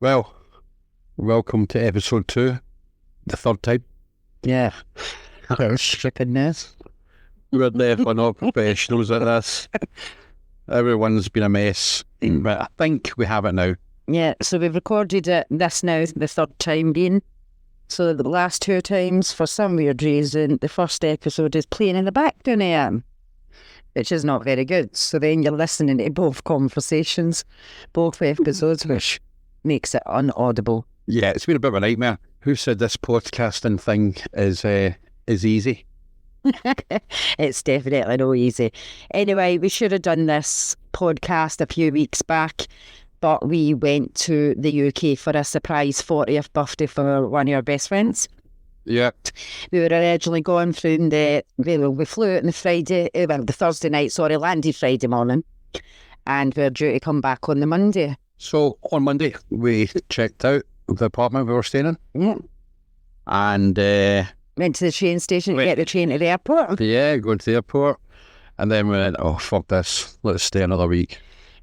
Well, welcome to episode 2, the third time. Yeah. Strippiness. We're definitely not professionals at this. Everyone's been a mess, but I think we have it now. Yeah, so we've recorded this now, the third time being. So the last 2 times, for some weird reason, the first episode is playing in the background, which is not very good. So then you're listening to both conversations, both episodes, which makes it unaudible. Yeah, it's been a bit of a nightmare. Who said this podcasting thing is easy? It's definitely no easy. Anyway, we should have done this podcast a few weeks back, but we went to the UK for a surprise 40th birthday for one of our best friends. Yeah. We were originally going from we flew out on the Thursday night, landed Friday morning, and we were due to come back on the Monday. So on Monday, we checked out the apartment we were staying in. Yeah. And went to the train station to get the train to the airport. Yeah, going to the airport. And then we went, oh, fuck this. Let's stay another week.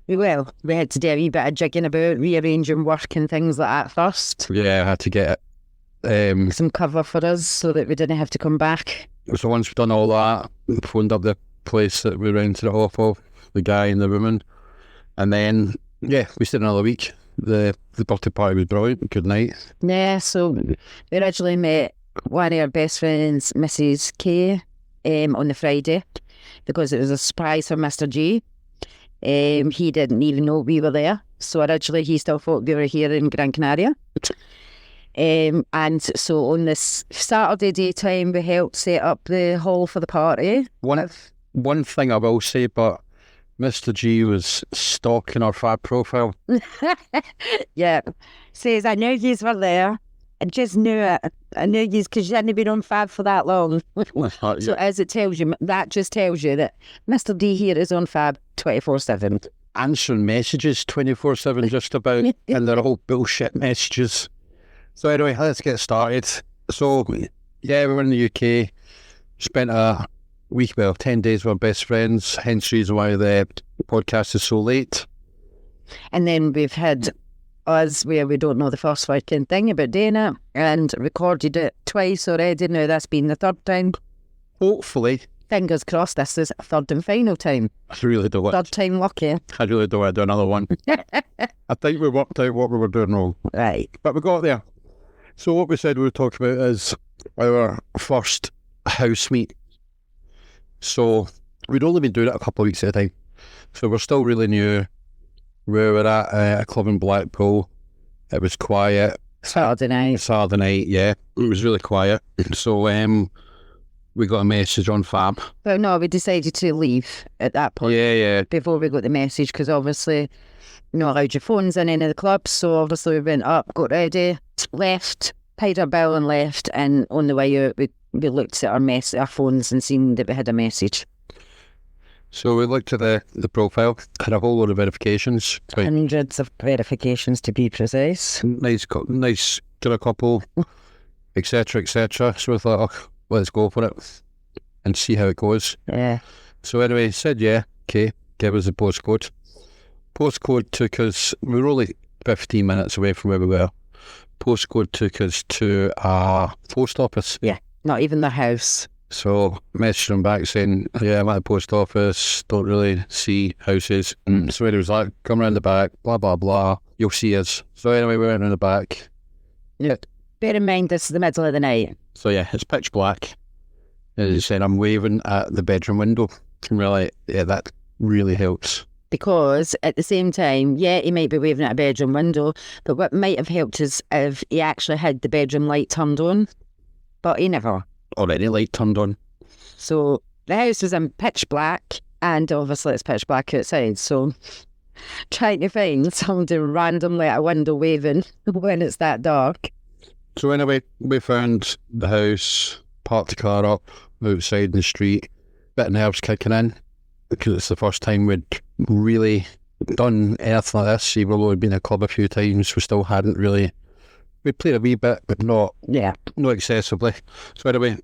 Well, we had to do a wee bit of jigging about, rearranging work and things like that first. Yeah, I had to get some cover for us so that we didn't have to come back. So once we'd done all that, we phoned up the place that we rented it off of, the guy and the woman. And then, yeah, we stayed another week. The birthday party was brilliant. Good night. Yeah, so we originally met one of our best friends, Mrs. K, on the Friday, because it was a surprise for Mr. G. He didn't even know we were there. So originally he still thought we were here in Gran Canaria. And so on this Saturday daytime, we helped set up the hall for the party. One thing I will say, but Mr. G was stalking our Fab profile. Yeah. Says, I knew yous were there. I just knew it. I knew yous because you hadn't been on Fab for that long. So as it tells you, that just tells you that Mr. D here is on Fab 24/7. Answering messages 24/7 just about, and they're all bullshit messages. So anyway, let's get started. So, yeah, we were in the UK, spent a week, 10 days with our best friends, hence the reason why the podcast is so late. And then we've had us where we don't know the first fucking thing about doing it, and recorded it twice already. Now that's been the third time. Hopefully. Fingers crossed this is a third and final time. I really don't want. Third time lucky. I really don't want to do another one. I think we worked out what we were doing wrong. Right. But we got there. So what we said we would talk about is our first house meet. So we'd only been doing it a couple of weeks at a time. So we're still really new. We were at a club in Blackpool. It was quiet. Saturday night, yeah. It was really quiet. So we got a message on Fab. Well, no, we decided to leave at that point. Yeah. Before we got the message, because obviously you're not allowed your phones in any of the clubs. So obviously we went up, got ready, left, paid our bill and left. And on the way out, we looked at our phones and seen that we had a message. So we looked at the profile, had a whole load of verifications. Hundreds of verifications to be precise. Nice kind of couple, etc., etc. So we thought, oh, let's go for it and see how it goes. Yeah. So anyway, said yeah, okay, give us the postcode. Postcode took us, we were only 15 minutes away from where we were. Postcode took us to a post office. Yeah, not even the house. So messaged them back saying, yeah, I'm at the post office, don't really see houses. So he was like, come round the back, blah, blah, blah, you'll see us. So anyway, we went round the back. Yeah. Bear in mind, this is the middle of the night. So yeah, it's pitch black. As you said, I'm waving at the bedroom window. And we're like, yeah, that really helps. Because at the same time, yeah, he might be waving at a bedroom window, but what might have helped is if he actually had the bedroom light turned on, but he never. Already light turned on. So the house was in pitch black, and obviously it's pitch black outside, so trying to find somebody randomly at a window waving when it's that dark. So anyway, we found the house, parked the car up outside in the street, bit of nerves kicking in, because it's the first time we'd really done anything like this. Even though we'd been in a club a few times, we still hadn't really. We played a wee bit, but not excessively. So anyway,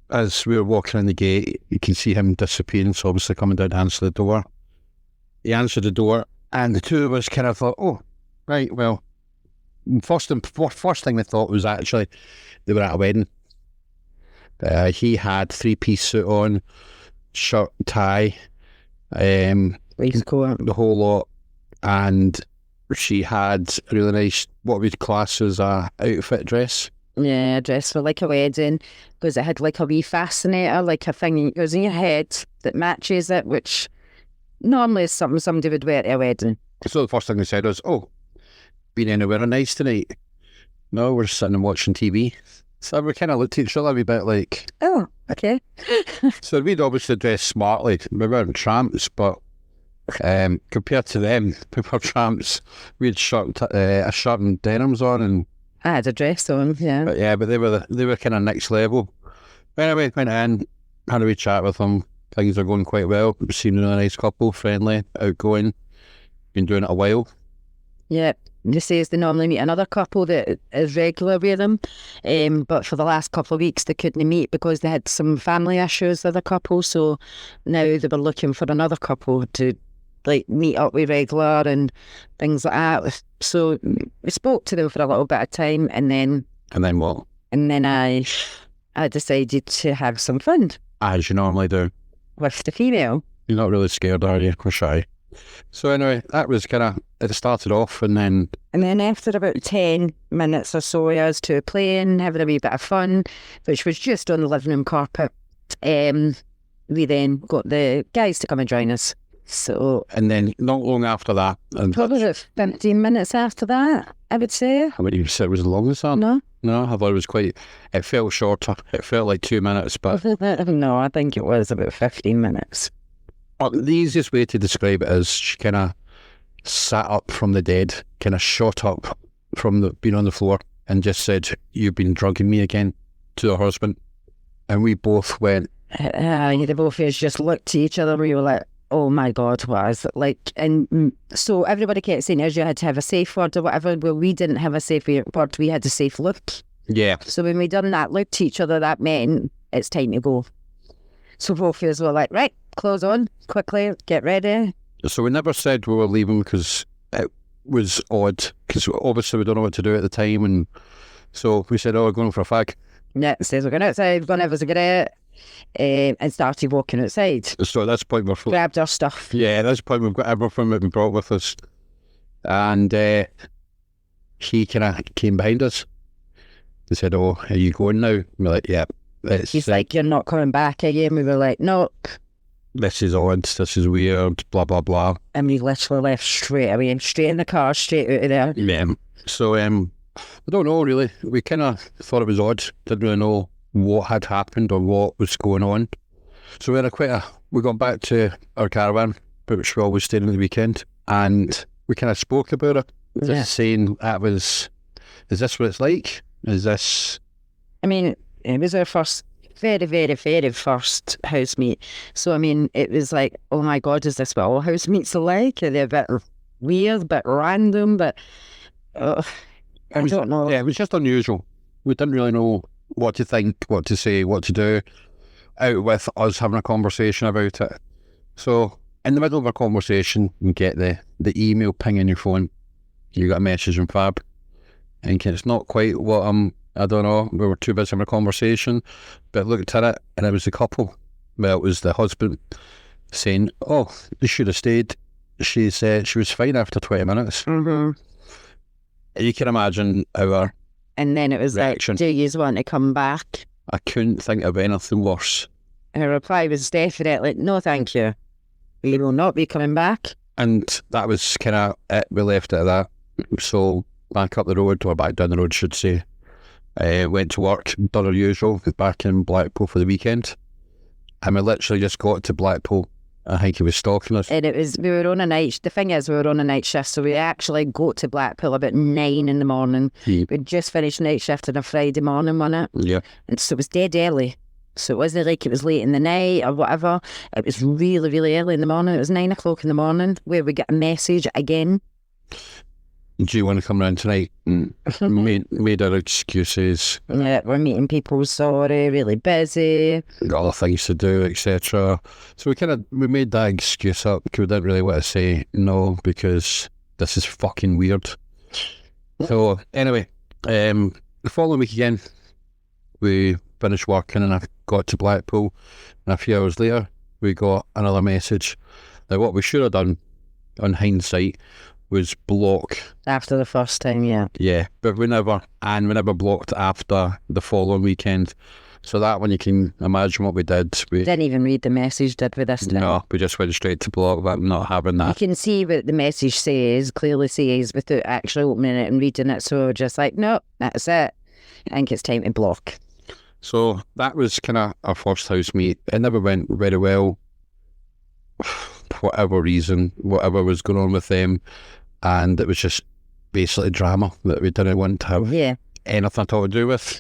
as we were walking in the gate, you can see him disappearing, so obviously coming down to answer the door. He answered the door, and the two of us kind of thought, oh, right, well, first thing we thought was actually they were at a wedding. He had 3-piece suit on, shirt, tie, Waistcoat. the whole lot, and she had a really nice, what we'd class as a outfit dress. Yeah, dress for like a wedding, because it had like a wee fascinator, like a thing that goes in your head that matches it, which normally is something somebody would wear at a wedding. So the first thing they said was, "Oh, been anywhere nice tonight?" No, we're sitting and watching TV. So we kind of looked at each other a wee bit like, Oh, okay. so we'd obviously dressed smartly. We weren't tramps, but compared to them, we were tramps. We had a shirt and denims on, and I had a dress on, yeah. but they were kind of next level. Anyway, went in, had a wee chat with them. Things are going quite well. Seemed a nice couple, friendly, outgoing. Been doing it a while. Yeah. They say they normally meet another couple that is regular with them, but for the last couple of weeks they couldn't meet because they had some family issues with a couple, so now they were looking for another couple to like meet up with regular and things like that. So we spoke to them for a little bit of time, and then What? And then I decided to have some fun As you normally do. with the female. You're not really scared, are you? Or shy? So anyway, that was kind of, it started off, and then After about 10 minutes or so, I was to playing, having a wee bit of fun, which was just on the living room carpet. We then got the guys to come and join us. So and then not long after that, and probably about 15 minutes after that, I would say. I wouldn't even say it was as long as that. No? No, I thought it was quite, it felt shorter. It felt like 2 minutes, but No, I think it was about 15 minutes. the easiest way to describe it is she kind of sat up from the dead, kind of shot up from being on the floor, and just said, "You've been drugging me again," to her husband. And we both went, The both of us just looked at each other. We were like, oh my God, what is it like? And so everybody kept saying, you had to have a safe word or whatever. Well, we didn't have a safe word. We had a safe look. yeah. So when we done that, looked at each other, that meant it's time to go. So both of us were like, right, clothes on, quickly, get ready. So we never said we were leaving because it was odd, because obviously we don't know what to do at the time, and so we said, "Oh, we're going for a fag." Yeah, says we're going outside, we're going to have a cigarette, and started walking outside. So at this point we're Grabbed our stuff. yeah, at this point we've got everything that we brought with us, and he kind of came behind us. He said, "Oh, are you going now?" And we're like, "Yeah." He's like, "You're not coming back again." We were like, "Nope." "This is odd. This is weird." Blah blah blah. And we literally left straight away, straight in the car, straight out of there. Yeah. So I don't know really. We kind of thought it was odd. Didn't really know what had happened or what was going on. So we got back to our caravan, which we always stayed in the weekend, and we kind of spoke about it. Yeah. Just saying is this what it's like? Is this? I mean, it was our first, very, very, very first housemate. So, I mean, it was like, oh my God, is this what all housemates are like? Are they a bit weird, a bit random, but I don't know. Yeah, it was just unusual. We didn't really know what to think, what to say, what to do, out with us having a conversation about it. So in the middle of our conversation, you get the email ping in your phone. You got a message from Fab, and it's not quite what I don't know, we were too busy having a conversation, but looked at it and it was the couple. Well, it was the husband saying, "Oh, they should have stayed." She said she was fine after 20 minutes. Mm-hmm. You can imagine our And then it was reaction. like, do you want to come back? I couldn't think of anything worse. Her reply was definitely, no thank you. We will not be coming back. And that was kind of it. We left it at that. So back up the road, or back down the road, should say. Went to work, done our usual, back in Blackpool for the weekend. And we literally just got to Blackpool. I think he was stalking us. And we were on a night, the thing is, we were on a night shift, so we actually got to Blackpool about 9 in the morning. We'd just finished night shift on a Friday morning, wasn't it? Yeah. And so it was dead early. So it wasn't like it was late in the night or whatever. It was really, really early in the morning. It was 9 o'clock in the morning where we got a message again. Do you want to come round tonight? Made our excuses. Yeah, we're meeting people, sorry, really busy. Got other things to do, etc. So we made that excuse up because we didn't really want to say no because this is fucking weird. So anyway, the following week again, we finished working and I got to Blackpool, and a few hours later we got another message. Now what we should have done, on hindsight, was block. After the first time, yeah. Yeah, but we never blocked after the following weekend. So that one, you can imagine what we did. We Didn't even read the message, did we, this time? No, we just went straight to block, but I'm not having You that. can see what the message clearly says, without actually opening it and reading it. So we're just like, no, that's it. I think it's time to block. So that was kind of our first house meet. It never went very well, for whatever reason, whatever was going on with them. And it was just basically drama that we didn't want to have Yeah. anything at all to do with.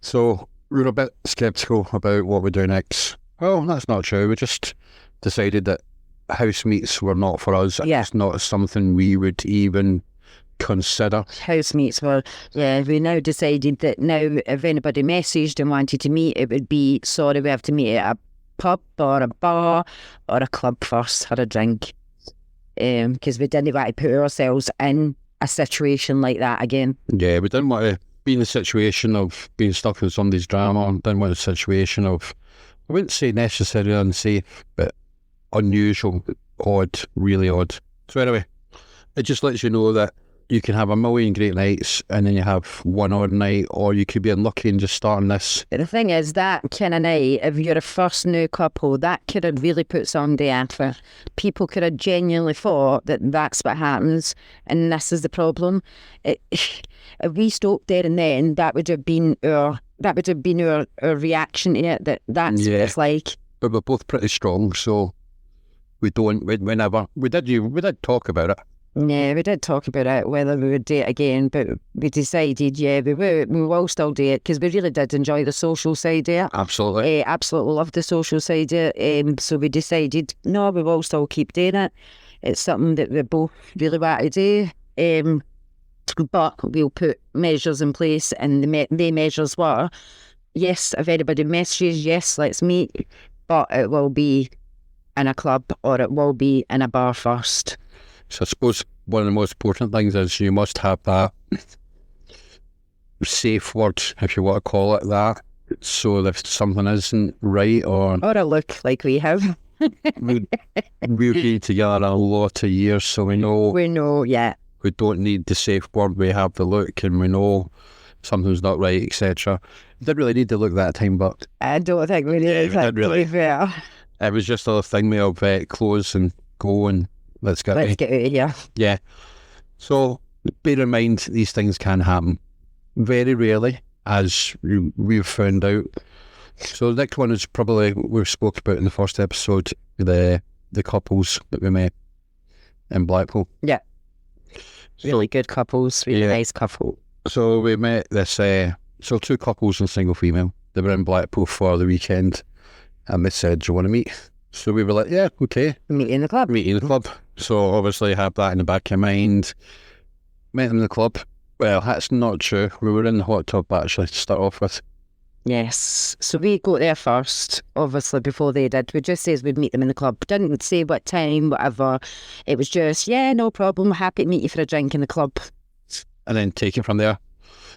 So we were a bit sceptical about what we do next. Well, that's not true. We just decided that house meets were not for us. Yeah. It's not something we would even consider. House meets were, yeah, we now decided that now if anybody messaged and wanted to meet, it would be, sorry, we have to meet at a pub or a bar or a club first, had a drink. Because we didn't want to put ourselves in a situation like that again. Yeah, we didn't want to be in the situation of being stuck in somebody's drama. Didn't want a situation of, I wouldn't say necessarily unsafe, but unusual, odd, really odd. So anyway, it just lets you know that you can have a million great nights and then you have one odd night, or you could be unlucky and just starting this. But the thing is, that kind of night, if you're a first new couple, that could have really put somebody off it. People could have genuinely thought that that's what happens, and this is the problem. If we stopped there and then, that would have been our reaction to it. That's Yeah. what it's like. But we're both pretty strong, so we did talk about it. Yeah, we did talk about it, whether we would date again, but we decided, yeah, we will still date, because we really did enjoy the social side of it. Absolutely. Absolutely loved the social side of it. So we decided, no, we will still keep doing it. It's something that we both really want to do. But we'll put measures in place, and the measures were, yes, if anybody messages, yes, let's meet, but it will be in a club or it will be in a bar first. So I suppose one of the most important things is you must have that safe word, if you want to call it that. So if something isn't right, or Or a look like we have. we've been together a lot of years, so we know We know, yeah. we don't need the safe word. We have the look, and we know something's not right, etc. We didn't really need the look that time, but I don't think we need we did really. to be fair. it was just a thing of close and go and let's get Let's get out of here. Yeah. So bear in mind, these things can happen. Very rarely, as we've found out. So the next one is probably we've spoke about in the first episode, the couples that we met in Blackpool. Yeah. Really good couples, really Yeah. nice couple. So we met this, so two couples and single female. They were in Blackpool for the weekend, and they said, do you want to meet? So we were like, yeah, okay. Meet in the club. Meet in the club. So obviously have that in the back of your mind. Met them in the club. Well, that's not true. We were in the hot tub actually to start off with. Yes. So we got there first, obviously, before they did. We just says we'd meet them in the club. Didn't say what time, whatever. It was just, yeah, no problem. Happy to meet you for a drink in the club. And then take it from there.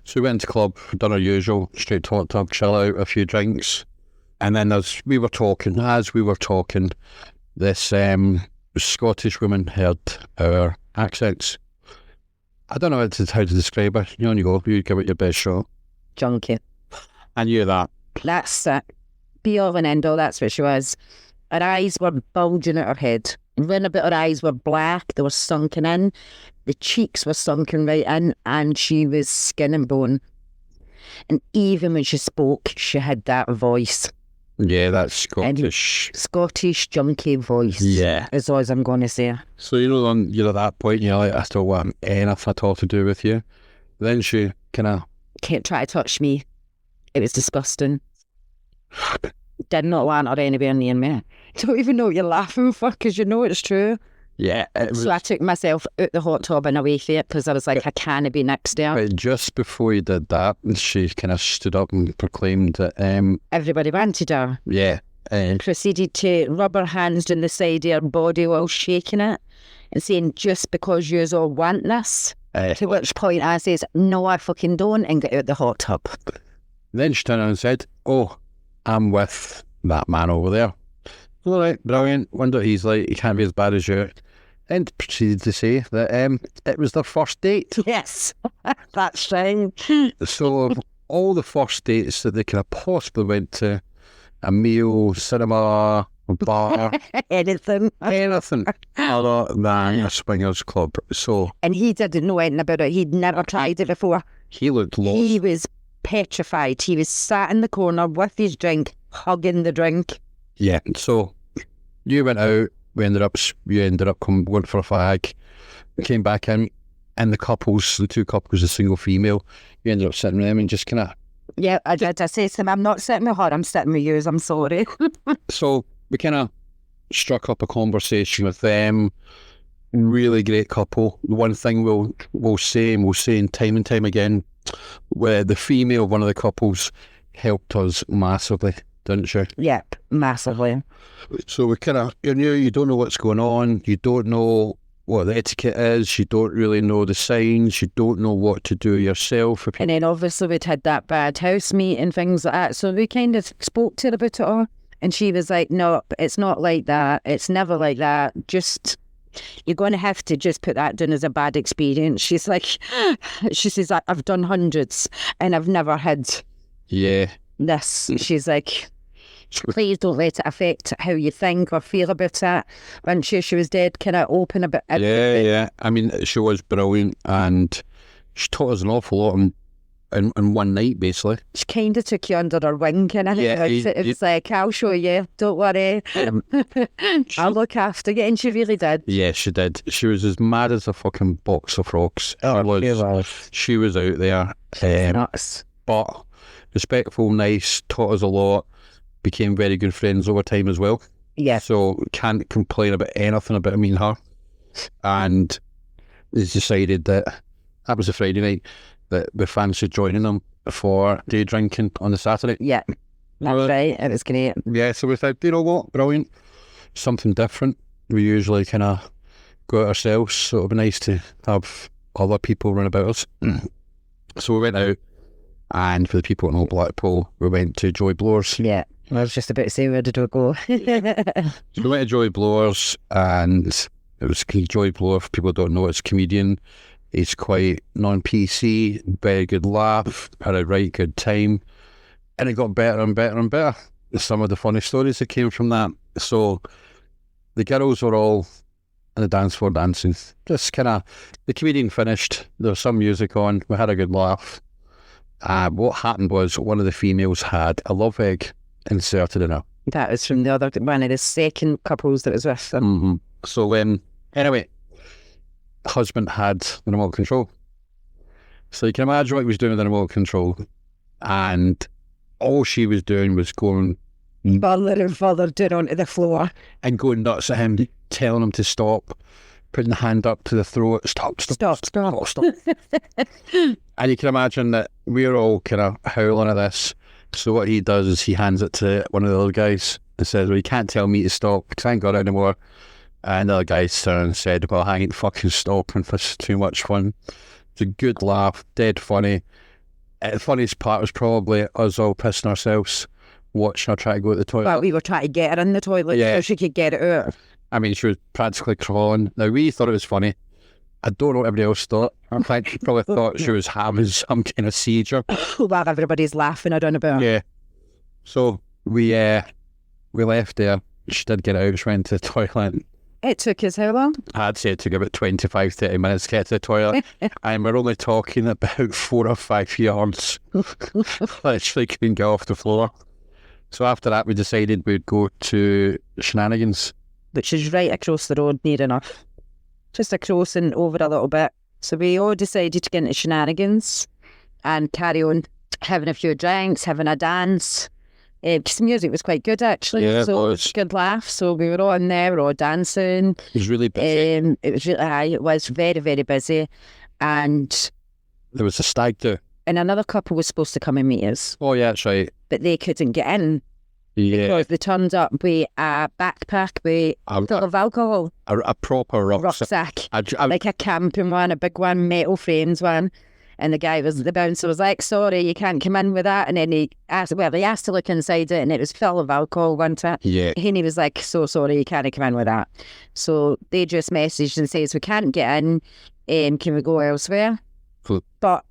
So we went to the club, done our usual, straight to hot tub, chill out, a few drinks. And then as we were talking, this Scottish woman heard our accents. I don't know how to describe her. You know, you go, you give it your best shot. Junkie. I knew that. That's it. Be all and end all, that's what she was. Her eyes were bulging out her head. When a bit her eyes were black, they were sunken in. The cheeks were sunken right in, and she was skin and bone. And even when she spoke, she had that voice. Yeah, that's Scottish. Scottish junkie voice. Yeah. Is all I'm going to say. So, you're at that point, you're like, I still want anything at all to do with you. Then she kind of... Can't try to touch me. It was disgusting. Did not want her anywhere near me. Don't even know what you're laughing for, because you know it's true. Yeah, it was... So I took myself out the hot tub and away from it, because I was like, I can't be next to her. But just before you did that, she kind of stood up and proclaimed that, Everybody wanted her. yeah, Proceeded to rub her hands down the side of her body while shaking it and saying, just because yous all want this, To which point I says, no, I fucking don't, and get out the hot tub. Then she turned around and said, oh, I'm with that man over there. All right, brilliant. Wonder what he's like. He can't be as bad as you. And proceeded to say that it was their first date. Yes, that's right. So of all the first dates that they could have possibly went to, a meal, cinema, a bar, Anything. anything other than a swingers club. So And he didn't know anything about it. He'd never tried it before. he looked lost. He was petrified. He was sat in the corner with his drink, hugging the drink. Yeah. So you went out. You ended up going for a fag. Came back in, and the two couples, the single female, you ended up sitting with them and just kind of. Yeah, I did. I said to him, I'm not sitting with her, I'm sitting with you. I'm sorry. So we kind of struck up a conversation with them. Really great couple. The one thing we'll say in time and time again, where the female of one of the couples helped us massively, didn't she? Yep, massively. So we kind of, you don't know what's going on. You don't know what the etiquette is. You don't really know the signs. You don't know what to do yourself. And then obviously we'd had that bad housemate and things like that. So we kind of spoke to her about it all. And she was like, no, it's not like that. It's never like that. Just, you're going to have to just put that down as a bad experience. She's like, she says, I've done hundreds and I've never had Yeah. this. She's like, please don't let it affect how you think or feel about it. When she was dead, kind of open about it. Yeah. I mean, she was brilliant, and she taught us an awful lot in one night, basically. She kind of took you under her wing, kind of. Yeah, it was like, I'll show you, don't worry. I'll look after you. And she really did. Yeah, she did. She was as mad as a fucking box of frogs. She was out there. Nuts. But respectful, nice, taught us a lot, became very good friends over time as well. Yeah. So can't complain about anything about me and her. And they decided that was a Friday night, that we fancied joining them for day drinking on the Saturday. Yeah. That's right. It was great. Yeah, so we thought, you know what, brilliant. Something different. We usually kind of go out ourselves, so it would be nice to have other people run about us. So we went out, and for the people in Old Blackpool, we went to Joy Blowers. Yeah. I was just about to say, where did we go? So we went to Joy Blowers, and it was Joy Blower. For people who don't know, it's a comedian. He's quite non-PC, very good laugh, had a right good time. And it got better and better and better. Some of the funny stories that came from that. So the girls were all on the dance floor dancing. Just kind of, the comedian finished, there was some music on, we had a good laugh. What happened was one of the females had a love egg inserted in her. That was from the other one of the second couples that was with them. So anyway, husband had the remote control. So you can imagine what he was doing with the remote control. And all she was doing was going Further and further down onto the floor. and going nuts at him, telling him to stop, putting the hand up to the throat, stop. And you can imagine that we're all kind of howling at this. So what he does is he hands it to one of the other guys and says, well, you can't tell me to stop because I ain't got it anymore. And the other guy turned and said, well, I ain't fucking stopping. This is too much fun. It's a good laugh, dead funny. The funniest part was probably us all pissing ourselves, watching her try to go to the toilet. Well, we were trying to get her in the toilet so she could get it out. I mean, she was practically crawling. Now, we thought it was funny. I don't know what everybody else thought. I think she probably thought she was having some kind of seizure. While everybody's laughing around about. Yeah. So we left there. She did get out. She went to the toilet. It took us how long? I'd say it took about 25, 30 minutes to get to the toilet. And we're only talking about 4 or 5 yards. Literally couldn't get off the floor. So after that, we decided we'd go to Shenanigans. Which is right across the road, near enough. Just across and over a little bit. So we all decided to get into Shenanigans and carry on having a few drinks, having a dance. Because the music was quite good, actually. Yeah, so it it was. was good laugh. So we were all in there, we were all dancing. It was really busy. It was really, it was very, very busy. And There was a stag do. another couple was supposed to come and meet us, Oh, yeah, that's right. but they couldn't get in. Yeah, Because they turned up with a backpack with a, full of alcohol, a proper rucksack. rucksack, I, like a camping one, a big one, metal frames one. And the bouncer was like, sorry, you can't come in with that. And then he asked to look inside it, and it was full of alcohol, wasn't it? yeah, And he was like, so sorry, you can't come in with that. So they just messaged and says, we can't get in, can we go elsewhere? Cool. But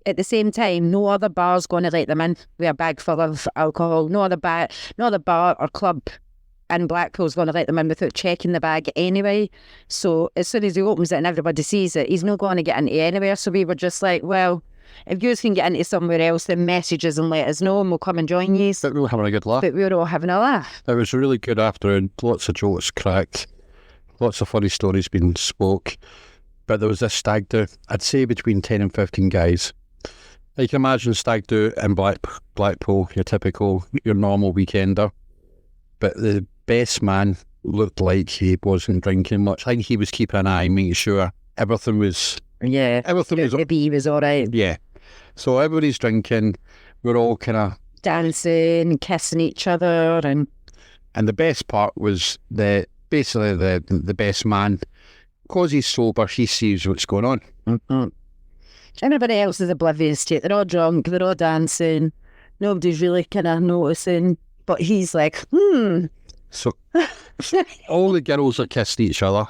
at the same time, no other bar's going to let them in with a bag full of alcohol. No other bar or club in Blackpool's going to let them in without checking the bag anyway. So as soon as he opens it and everybody sees it, he's not going to get into anywhere. So we were just like, well, if you can get into somewhere else, then message us and let us know and we'll come and join you. but we were having a good laugh. But we were all having a laugh. It was a really good afternoon. Lots of jokes cracked. Lots of funny stories being spoke. But there was this stag do, I'd say between 10 and 15 guys. You can imagine stag do in Blackpool, your normal weekender. But the best man looked like he wasn't drinking much. I think he was keeping an eye, making sure everything was... Yeah. The bee was all right. Yeah. So everybody's drinking. We're all kind of... dancing, kissing each other. And the best part was the best man, because he's sober, he sees what's going on. Mm-hmm. Everybody else is oblivious to it. They're all drunk, they're all dancing. Nobody's really kind of noticing. But he's like, So all the girls are kissing each other,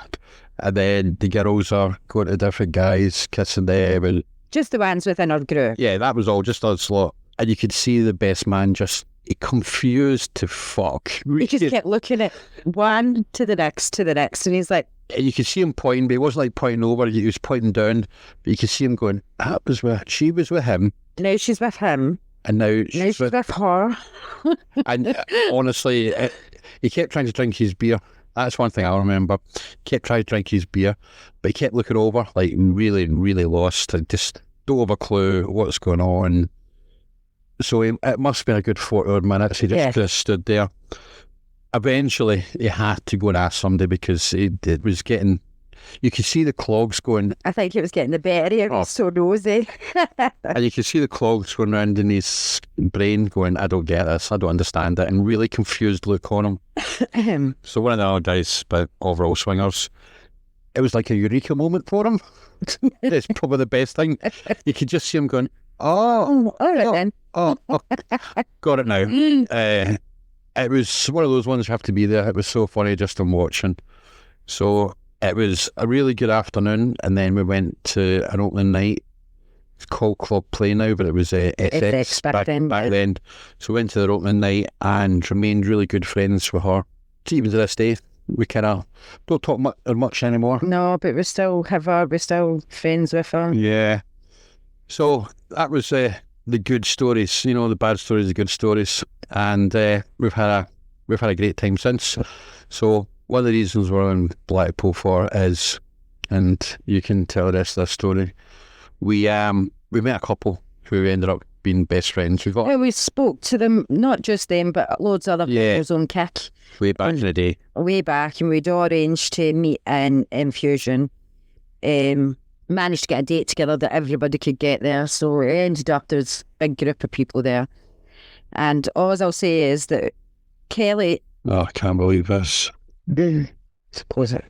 and then the girls are going to different guys, kissing them. And just the ones within our group. yeah, that was all, just us lot. And you could see the best man just confused to fuck. He just kept looking at one to the next, and he's like... And you could see him pointing, but he wasn't like pointing over, he was pointing down. But you could see him going, she was with him. Now she's with him. And now she's with her. And honestly, he kept trying to drink his beer. That's one thing I remember. He kept trying to drink his beer, but he kept looking over, like really, really lost. I just don't have a clue what's going on. So it must have been a good 40 odd minutes. He just kind of stood there. Eventually, he had to go and ask somebody because it was getting... You could see the clogs going... I think it was getting the better. He was so nosy. And you could see the clogs going around in his brain going, I don't get this, I don't understand it, and really confused look on him. So one of the other guys, but overall swingers, it was like a eureka moment for him. It's probably the best thing. You could just see him going, all right then. Got it now. It was one of those ones you have to be there. It was so funny just in watching. So it was a really good afternoon, and then we went to an opening night. It's called Club Play now, but it was SX back then. So we went to their opening night and remained really good friends with her. Even to this day, we kind of don't talk much anymore. No, but we still have her. We're still friends with her. Yeah. So that was the good stories. You know, the bad stories, the good stories, and we've had a great time since. So one of the reasons we're in Blackpool for is, and you can tell the rest of the story, we met a couple who ended up being best friends. We spoke to them, not just them, but loads of other people's on kick. Way back in the day. Way back, and we'd arranged to meet in Infusion. Managed to get a date together that everybody could get there, so it ended up there's a big group of people there. And all I'll say is that Kelly... Oh, I can't believe this. Suppose it.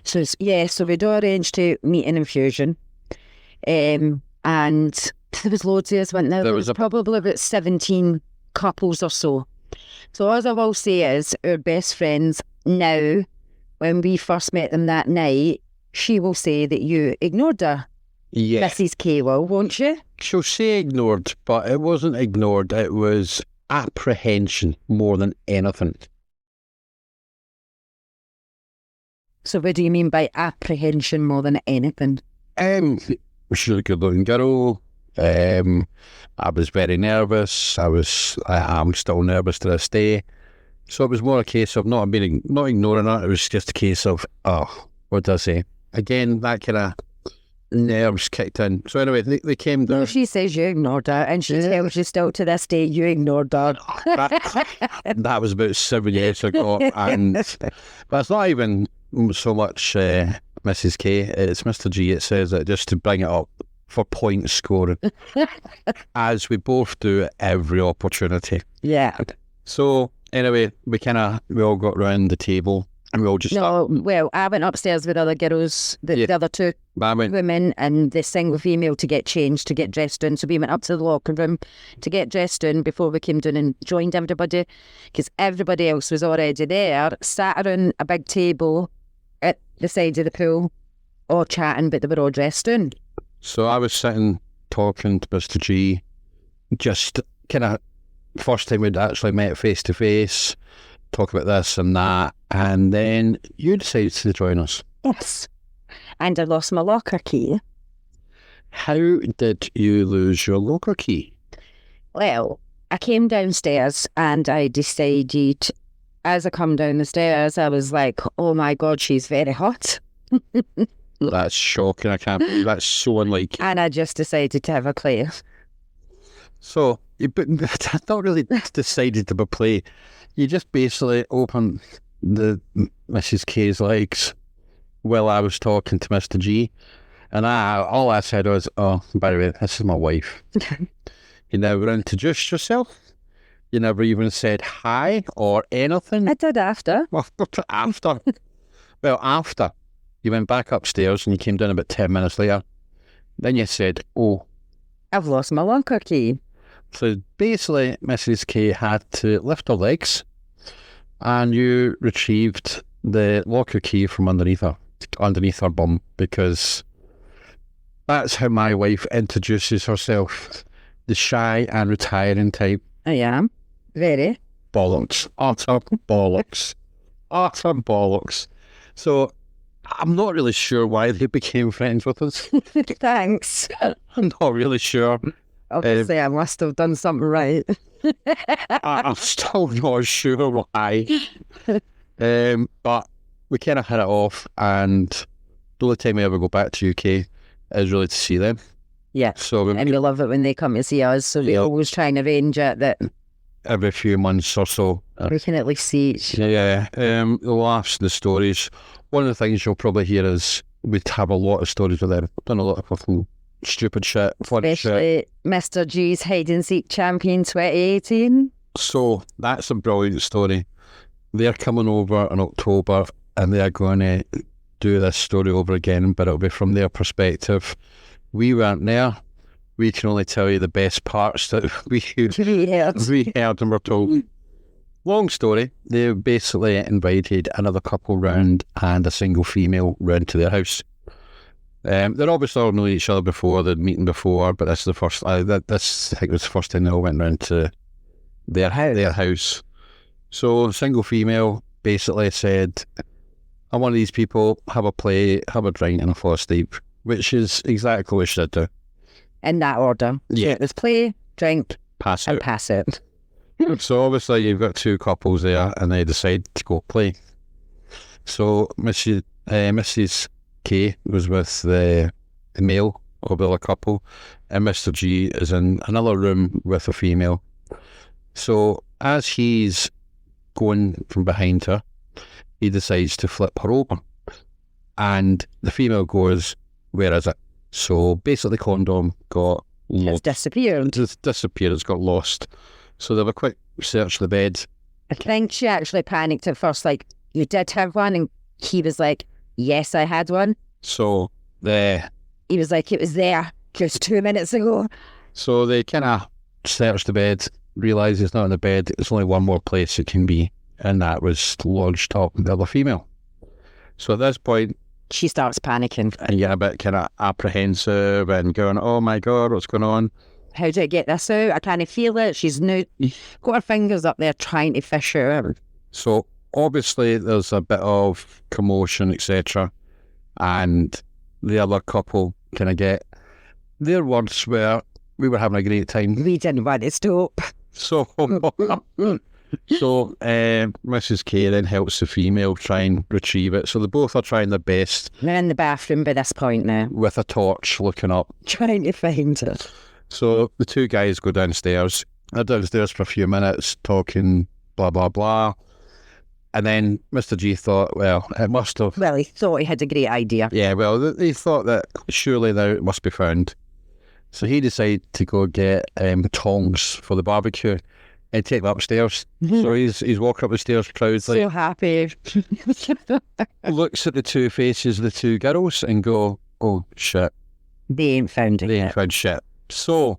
So we'd arranged to meet in Infusion, and there was loads of us went there. There was probably about 17 couples or so. So all I will say is our best friends now, when we first met them that night, she will say that you ignored her. Yeah. Mrs. K will, won't you? She'll say ignored, but it wasn't ignored. It was apprehension more than anything. So what do you mean by apprehension more than anything? She's a good-looking girl. I was very nervous. I'm still nervous to this day. So it was more a case of not ignoring her. It was just a case of, what did I say? Again, that kind of nerves kicked in. So anyway, they came down. Well, she says you ignored her, and she tells you still to this day you ignored her. That was about 7 years ago, but it's not even so much Mrs. K. It's Mr. G. It says it just to bring it up for point scoring, as we both do at every opportunity. Yeah. So anyway, we all got round the table. And we all just well, I went upstairs with other girls, the other two women and the single female to get changed, to get dressed in. So we went up to the locker room to get dressed in before we came down and joined everybody, because everybody else was already there, sat around a big table at the side of the pool, all chatting, but they were all dressed in. So I was sitting talking to Mr. G, just kind of first time we'd actually met face to face, talk about this and that, and then you decided to join us. Yes. And I lost my locker key. How did you lose your locker key? Well, I came downstairs and I decided, as I come down the stairs, I was like, oh my God, she's very hot. That's shocking. I can't believe that's so unlike you. And I just decided to have a play. So, but not really decided to play. You just basically opened the Mrs. K's legs while I was talking to Mr. G. And all I said was, oh, by the way, this is my wife. You never introduced yourself. You never even said hi or anything. I did after. Well, after. Well, after. You went back upstairs and you came down about 10 minutes later. Then you said, oh, I've lost my locker key. So basically, Mrs. K had to lift her legs and you retrieved the locker key from underneath her bum, because that's how my wife introduces herself. The shy and retiring type. I am. Very. Bollocks. Utter bollocks. Utter bollocks. So I'm not really sure why they became friends with us. Thanks. I'm not really sure. Obviously, I must have done something right. I'm still not sure why. But we kind of hit it off, and the only time we ever go back to UK is really to see them. Yeah. So and we love it when they come to see us, so we always try and arrange it that every few months or so we can at least see each. Yeah. The laughs, the stories. One of the things you'll probably hear is we'd have a lot of stories with them. Done a lot of fucking stupid shit, funny Especially Mr. G's hide and seek champion 2018. So that's a brilliant story. They're coming over in October and they're going to do this story over again, but it'll be from their perspective. We weren't there. We can only tell you the best parts that we heard and were told. Long story, they basically invited another couple round and a single female round to their house. They'd obviously all known each other before, they'd meeting before, but this is the first, I think it was the first time they all went round to their house. So, single female basically said, I want these people, have a play, have a drink, and a fall asleep, which is exactly what she did do. In that order. Yeah. So it was play, drink, pass and out. pass it. So, obviously, you've got two couples there, and they decide to go play. So, Mrs. K was with the male of the other couple, and Mr. G is in another room with a female. So as he's going from behind her, he decides to flip her over, and the female goes, where is it? So basically the condom got lost. It's disappeared. It's disappeared, it's got lost. So they have a quick search the bed. I think she actually panicked at first, like, you did have one? And he was like, yes, I had one. So he was like, it was there just 2 minutes ago. So they kind of searched the bed, realised it's not in the bed, there's only one more place it can be, and that was lodged up with the other female. So at this point, She starts panicking. and you get a bit kind of apprehensive and going, oh my God, what's going on? How do I get this out? I can't feel it. She's now got her fingers up there trying to fish her out. So obviously there's a bit of commotion, etc. And the other couple kind of get, their words were, we were having a great time. We didn't want to stop. So, Mrs. K then helps the female try and retrieve it. So they both are trying their best They're in the bathroom by this point now, with a torch looking up. trying to find her. So the two guys go downstairs. They're downstairs for a few minutes talking, blah, blah, blah. And then Mr. G thought, well, it must have... Well, he thought he had a great idea. Yeah, well, they thought that surely now it must be found. So he decided to go get tongs for the barbecue and take them upstairs. So he's walking up the stairs proudly, So happy. looks at the two faces of the two girls and go, oh, shit, They ain't found it they ain't yet. found shit. So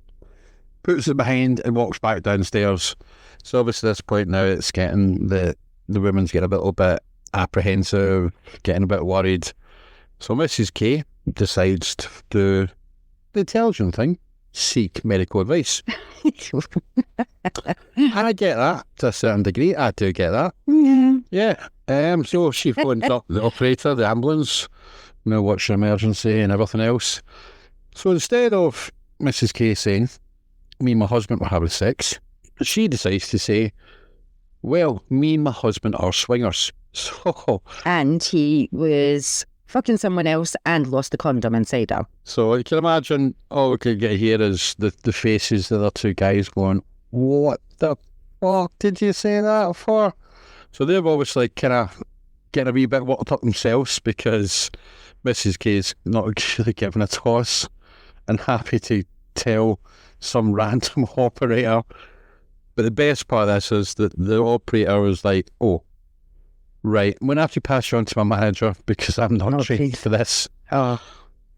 puts it behind and walks back downstairs. So obviously at this point now it's getting the women's getting a little bit apprehensive, getting a bit worried. So Mrs. K decides to do the intelligent thing, seek medical advice. And I get that to a certain degree. I do get that. Yeah. So she phones up the operator, the ambulance, what's your emergency and everything else. So instead of Mrs. K saying, me and my husband were having sex, she decides to say, well, me and my husband are swingers. So And he was fucking someone else and lost the condom inside her. So you can imagine, all we can get here is the faces of the two guys going, what the fuck did you say that for? So they're obviously kind of getting a wee bit worked up themselves because Mrs. K's not really giving a toss and happy to tell some random operator. But the best part of this is that the operator was like, oh, right, I'm going to have to pass you on to my manager because I'm not Okay. trained for this. Oh,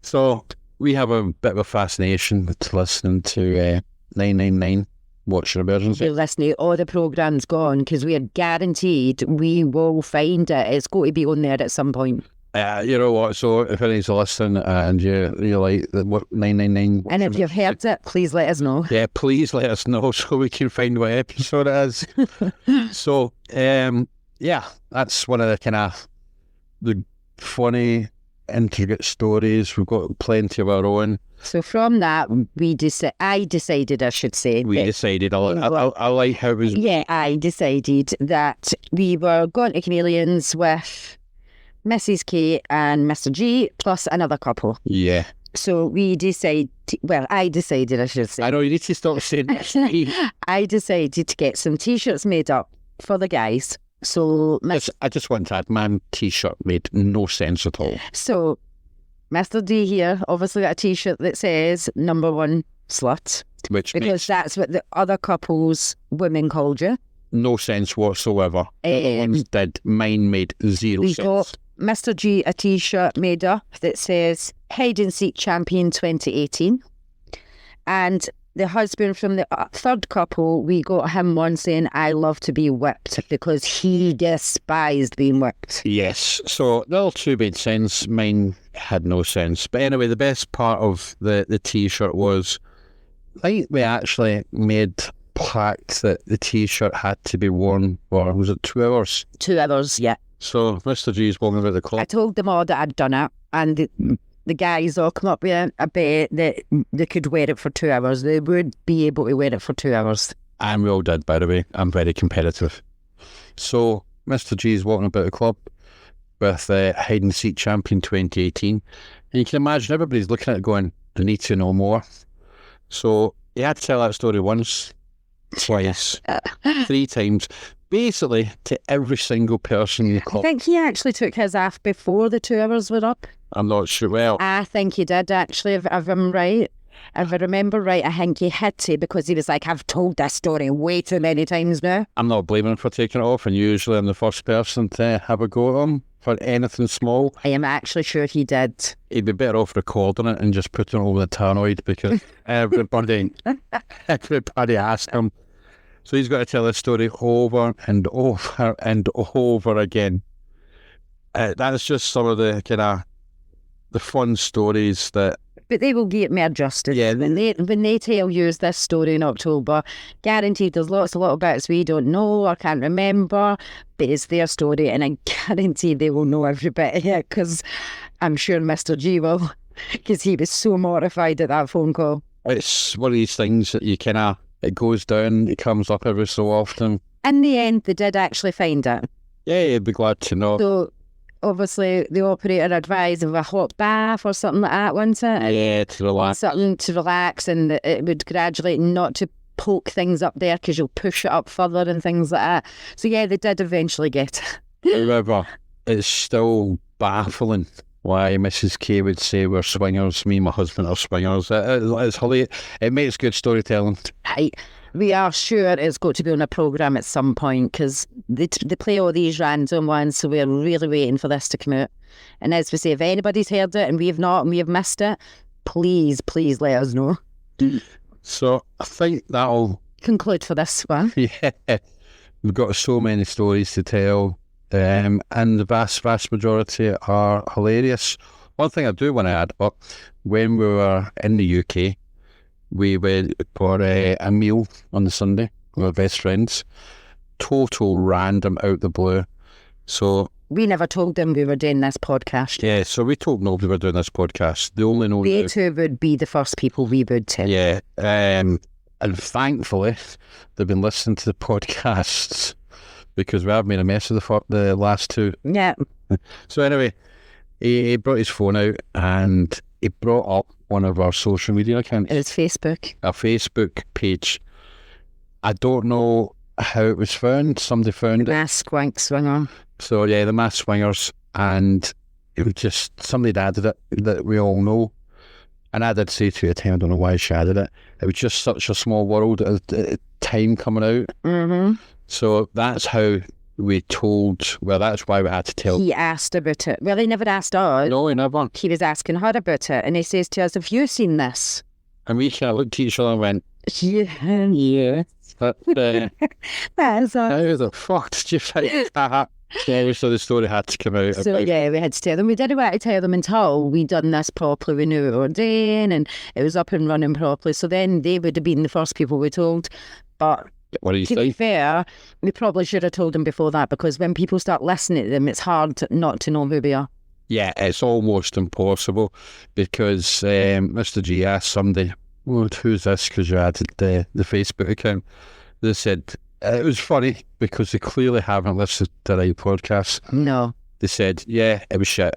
So we have a bit of a fascination with listening to 999, Watch Your Emergency. you're listening to all the programmes gone because we are guaranteed we will find it. It's going to be on there at some point. You know what, so if anyone's listening and you like what 999... And if you've heard it, please let us know. Yeah, please let us know so we can find what episode it is. So, yeah, that's one of the kind of the funny, intricate stories. We've got plenty of our own. So from that, I decided, I should say. We that- decided, I like how it was... Yeah, I decided that we were going to Chameleons with Mrs. K and Mr. G plus another couple. Yeah. So we decided, well, I decided, I should say. I know, you need to stop saying that. I decided to get some T-shirts made up for the guys. So, I just want to add, man, T-shirt made no sense at all. so Mr. D here obviously got a T-shirt that says number one slut, Which because makes that's what the other couple's women called you. no sense whatsoever. Ones did. Mine made zero We sense. got Mr. G a T-shirt made up that says Hide and Seek Champion 2018. And the husband from the third couple, we got him one saying, I love to be whipped, because he despised being whipped. Yes, so the other two made sense. Mine had no sense. But anyway, the best part of the T-shirt was, I think we actually made pact that the T-shirt had to be worn for, was it 2 hours? 2 hours, yeah. So Mr. G's walking about the I clock. told them all that I'd done it, and the guys all come up with a bet that they could wear it for 2 hours. They would be able to wear it for 2 hours. And we all did, by the way. I'm very competitive. So Mr. G's walking about the club with Hide and Seek Champion 2018. And you can imagine everybody's looking at it going, they need to know more. So he had to tell that story once, twice, 3 times, basically to every single person in the I club. think he actually took his off before the 2 hours were up. I'm not sure. Well, I think he did, actually, if I'm right. If I remember right, I think he had to, because he was like, I've told this story way too many times now. I'm not blaming him for taking it off, and usually I'm the first person to have a go at him for anything small. I am actually sure he did. He'd be better off recording it and just putting it over the tannoid, because everybody asked him. So he's got to tell this story over and over and over again. That's just some of the kind of the fun stories that. But they will get more justice. Yeah. When they tell you this story in October, guaranteed there's lots of little bits we don't know or can't remember, but it's their story, and I guarantee they will know every bit of it, because I'm sure Mr. G will, because he was so mortified at that phone call. It's one of these things that you kind of, it goes down, it comes up every so often. In the end, they did actually find it. Yeah, you'd be glad to know. So, obviously, the operator advised of a hot bath or something like that, wasn't it? Yeah, to relax. Something to relax, and it would gradually not to poke things up there, because you'll push it up further and things like that. So, yeah, they did eventually get it. However, it's still baffling why Mrs. K would say we're swingers, me and my husband are swingers. It's hilarious. It makes good storytelling. Right. We are sure it's got to be on a programme at some point, because they play all these random ones, so we're really waiting for this to come out. And as we say, if anybody's heard it and we have not and we have missed it, please let us know. So I think that'll conclude for this one. Yeah, we've got so many stories to tell, and the vast majority are hilarious. One thing I do want to add up, when we were in the UK, we went for a meal on the Sunday with our best friends. Total random out the blue. So we never told them we were doing this podcast. Yeah, so we told nobody we were doing this podcast. They only know they two would be the first people we would tell. Yeah, and thankfully they've been listening to the podcasts, because we have made a mess of the last two. Yeah. So anyway, he brought his phone out and he brought up one of our social media accounts. It was Facebook. A Facebook page. I don't know how it was found. Somebody found it. Mass Swank Swinger. So yeah, the Mass Swingers, and it was just somebody had added it that we all know. And I did say to you at the time, I don't know why she added it. It was just such a small world at the time coming out. Mm-hmm. So that's how we told. Well, that's why we had to tell. He asked about it. Well, he never asked us. No, he never. He was asking her about it, and he says to us, "Have you seen this?" And we kind of looked at each other and went, "Yeah." But, That's how the fuck did you find that? Yeah, so the story had to come out. So yeah, we had to tell them. We didn't want to tell them until we'd done this properly. We knew what we were doing, and it was up and running properly. So then they would have been the first people we told. But what do you to be fair, we probably should have told them before that, because when people start listening to them, it's hard not to know who we are. Yeah, it's almost impossible, because Mr. G asked somebody, well, who's this? Because you added the Facebook account. They said, it was funny because they clearly haven't listened to the podcast. No. They said, yeah, it was shit.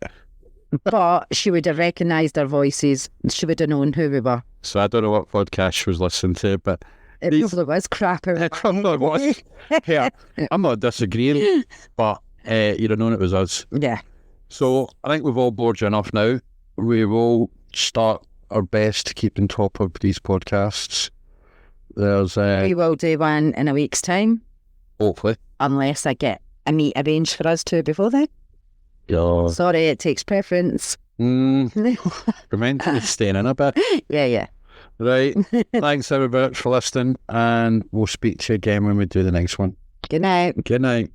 But she would have recognised our voices. She would have known who we were. So I don't know what podcast she was listening to, but it probably was crap. It probably was. Yeah, I'm not disagreeing, but you'd have known it was us. Yeah. So I think we've all bored you enough now. We will start our best to keep on top of these podcasts. We will do one in a week's time. Hopefully. Unless I get a meet arranged for us two before then. Yeah. Sorry, it takes preference. Remind me staying in a bit. Yeah. Right. Thanks everybody for listening, and we'll speak to you again when we do the next one. Good night. Good night.